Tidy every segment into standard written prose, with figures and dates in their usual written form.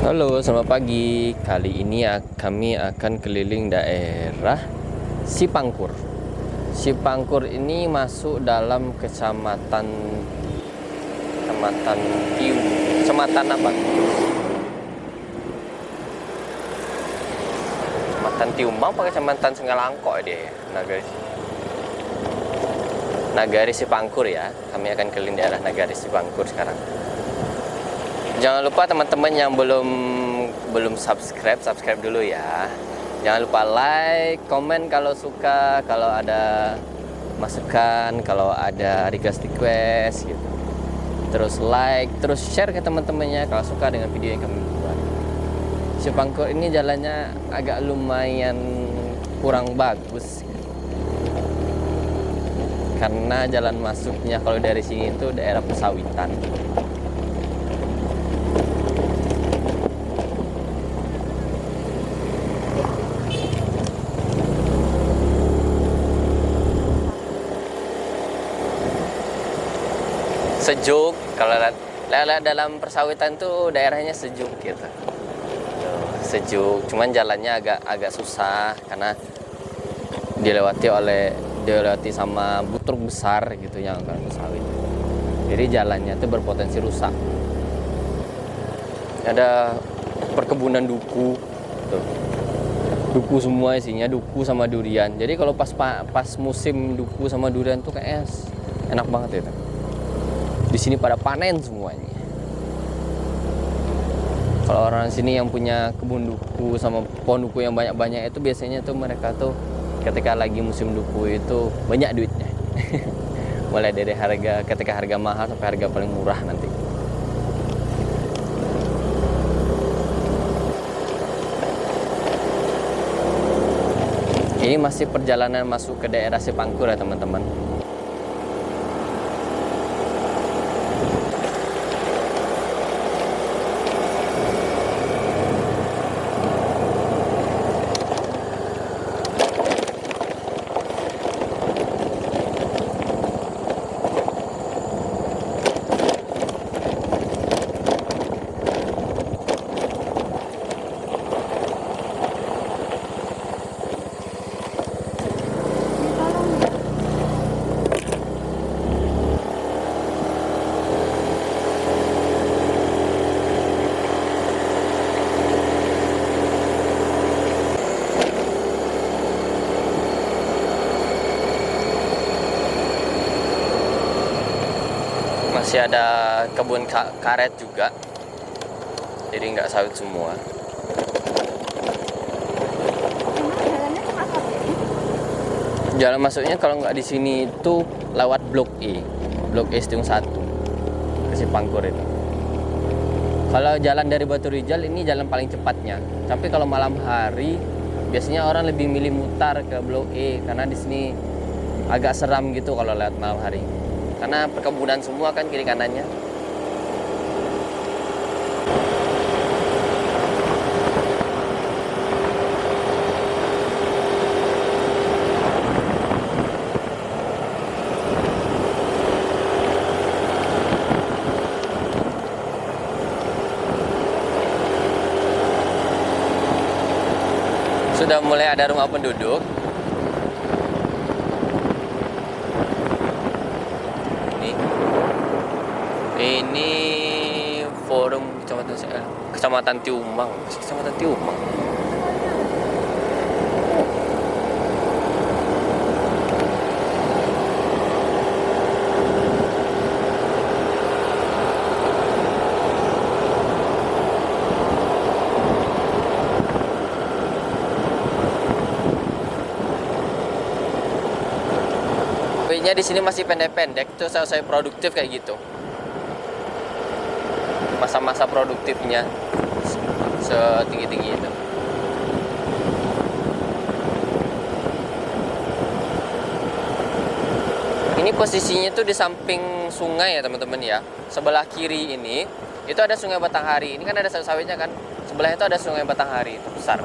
Halo, selamat pagi. Kali ini kami akan keliling daerah Sipangkur. Sipangkur ini masuk dalam kecamatan kecamatan apa? Kecamatan Tiumbang apa kecamatan Sengalangkok dia? Nagari Sipangkur ya. Kami akan keliling daerah Nagari Sipangkur sekarang. Jangan lupa teman-teman yang belum subscribe dulu ya. Jangan lupa like, komen kalau suka, kalau ada masukan, kalau ada request gitu. Terus like, terus share ke teman-temannya kalau suka dengan video yang kami buat. Sipangkur ini jalannya agak lumayan kurang bagus. Karena jalan masuknya kalau dari sini itu daerah persawitan. Sejuk, kalau dalam persawitan tuh daerahnya sejuk gitu. Sejuk, cuman jalannya agak susah karena dilewati sama butruk besar gitu yang akan sawit. Jadi jalannya tuh berpotensi rusak. Ada perkebunan duku tuh. Duku semua isinya, duku sama durian. Jadi kalau pas musim duku sama durian tuh kayaknya enak banget itu. Di sini pada panen semuanya. Kalau orang sini yang punya kebun duku sama pohon duku yang banyak-banyak itu biasanya tuh mereka tuh ketika lagi musim duku itu banyak duitnya. Mulai dari ketika harga mahal sampai harga paling murah nanti. Ini masih perjalanan masuk ke daerah Sipangkur ya teman-teman. Masih ada kebun karet juga, jadi nggak sawit semua. Jalan masuknya kalau nggak di sini itu lewat Blok E Setiung 1 ke Sipangkur itu. Kalau jalan dari Batu Rijal ini jalan paling cepatnya. Tapi kalau malam hari biasanya orang lebih milih mutar ke Blok E karena di sini agak seram gitu kalau lewat malam hari. Karena perkebunan semua kan kiri kanannya. Sudah mulai ada rumah penduduk. Ini forum kecamatan Tiumbang. Tapi di sini masih pendek-pendek tuh saya produktif kayak gitu. Masa-masa produktifnya setinggi-tinggi itu. Ini posisinya tuh di samping sungai ya teman-teman ya. Sebelah kiri ini itu ada Sungai Batanghari. Ini kan ada sawit-sawitnya kan. Sebelah itu ada Sungai Batanghari itu besar.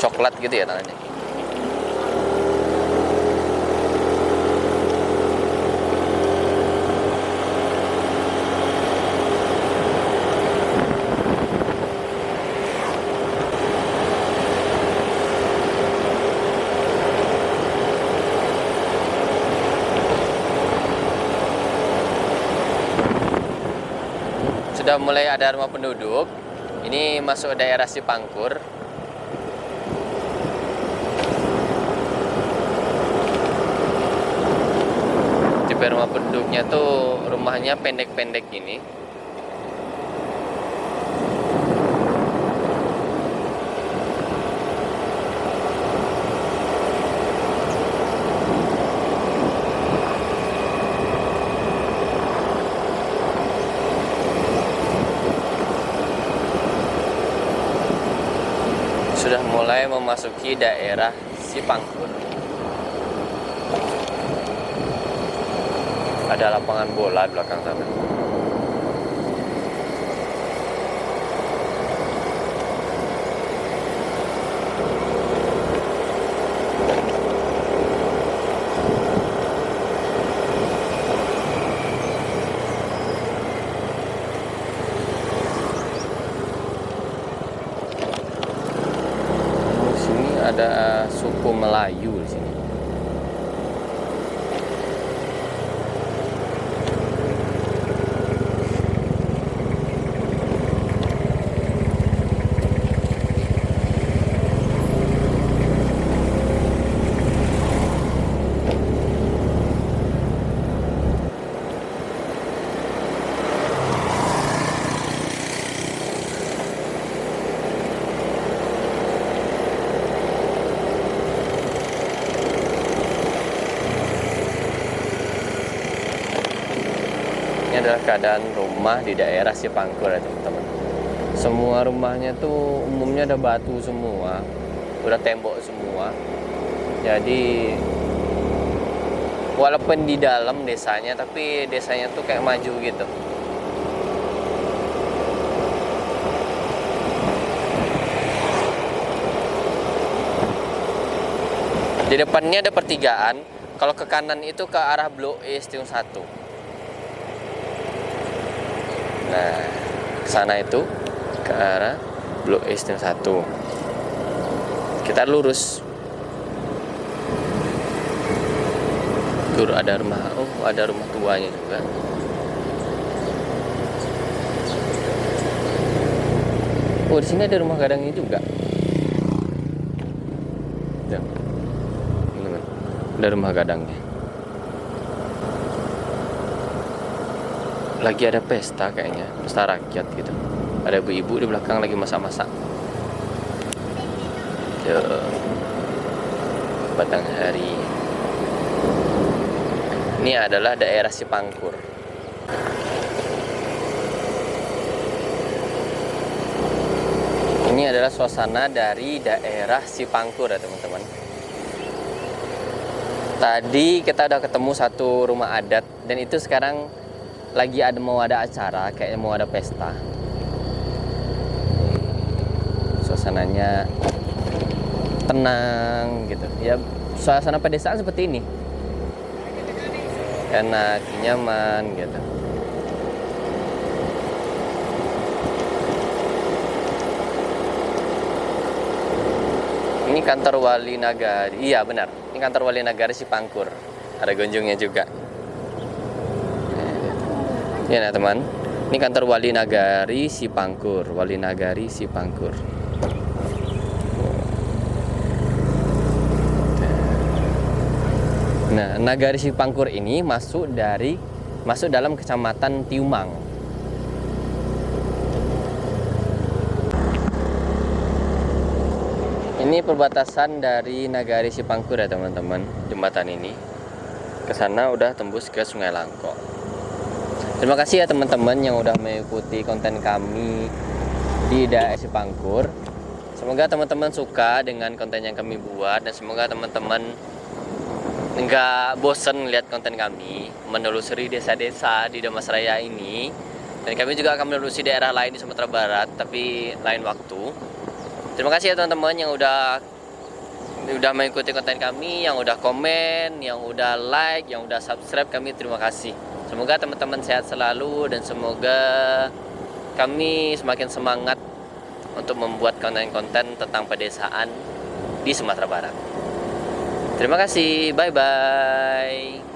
Coklat gitu ya tanahnya. Sudah mulai ada rumah penduduk. Ini masuk daerah Sipangkur. Tipe rumah penduduknya tuh rumahnya pendek-pendek gini. Sudah mulai memasuki daerah Sipangkur. Ada lapangan bola di belakang sana. Di sini ada suku Melayu di sini. Ini adalah keadaan rumah di daerah Sipangkur ya teman-teman. Semua rumahnya tuh umumnya ada batu semua, udah tembok semua. Jadi walaupun di dalam desanya, tapi desanya tuh kayak maju gitu. Di depannya ada pertigaan. Kalau ke kanan itu ke arah Blok E Stasiun 1. Nah, ke sana itu ke arah Blok E Stasiun 1. Kita lurus. Tur ada rumah, ada rumah tuanya juga. Di sini ada rumah gadangnya juga. Ya. Ada rumah gadangnya. Lagi ada pesta kayaknya, pesta rakyat gitu. Ada ibu-ibu di belakang lagi masak-masak. Batanghari. Ini adalah daerah Sipangkur. Ini adalah suasana dari daerah Sipangkur ya teman-teman. Tadi kita udah ketemu satu rumah adat dan itu sekarang lagi mau ada acara, kayaknya mau ada pesta. Suasananya tenang gitu. Ya suasana pedesaan seperti ini. Enak, nyaman gitu. Ini kantor Wali Nagari. Iya benar. Ini kantor Wali Nagari Sipangkur. Ada gonjongnya juga. Ya nah teman, ini kantor Wali Nagari Sipangkur, Wali Nagari Sipangkur. Nah, Nagari Sipangkur ini masuk dalam Kecamatan Tiumang. Ini perbatasan dari Nagari Sipangkur ya teman-teman, jembatan ini. Ke sana udah tembus ke Sungai Langkok. Terima kasih ya teman-teman yang udah mengikuti konten kami di daerah Sipangkur. Semoga teman-teman suka dengan konten yang kami buat dan semoga teman-teman nggak bosen lihat konten kami menelusuri desa-desa di Damasraya ini. Dan kami juga akan menelusuri daerah lain di Sumatera Barat tapi lain waktu. Terima kasih ya teman-teman yang udah mengikuti konten kami, yang udah komen, yang udah like, yang udah subscribe, kami terima kasih. Semoga teman-teman sehat selalu dan semoga kami semakin semangat untuk membuat konten-konten tentang pedesaan di Sumatera Barat. Terima kasih, bye-bye.